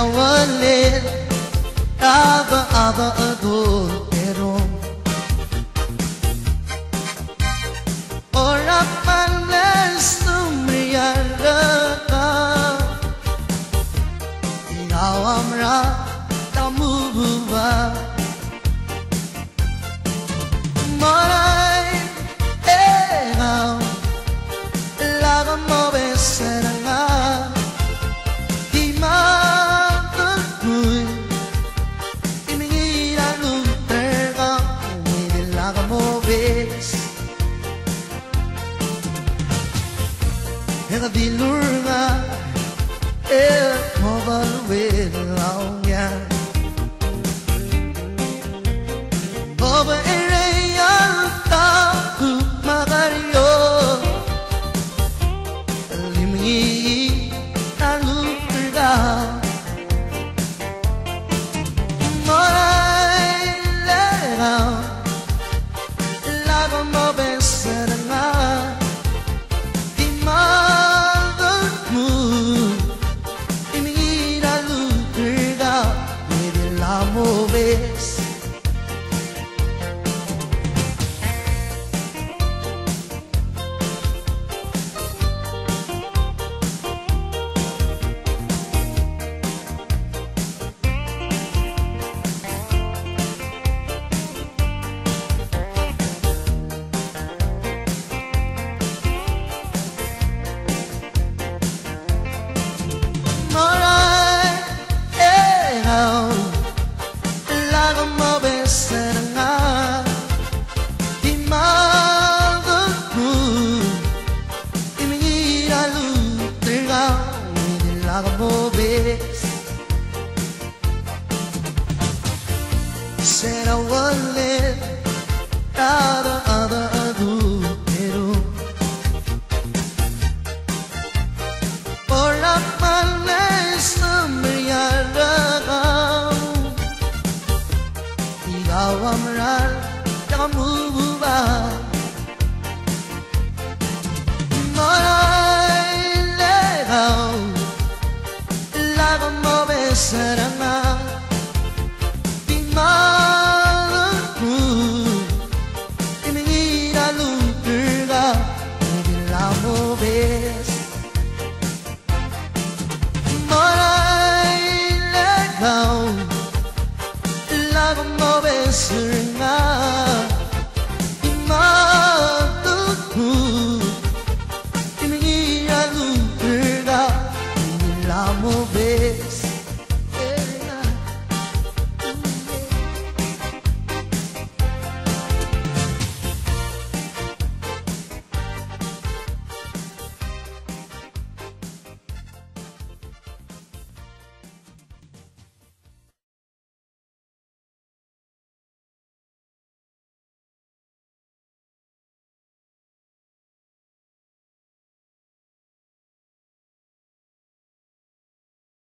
wallet aba ador pero ora panes tumriara ikaw amra tamubuwa maray ikaw laga mo besaranga Hega bilurga mobile with long ya Oba ereya taku magario Limi talurga Moray lega lago mobe seranga Said I won't let other pero por la palestra brillada ikaw amral kamu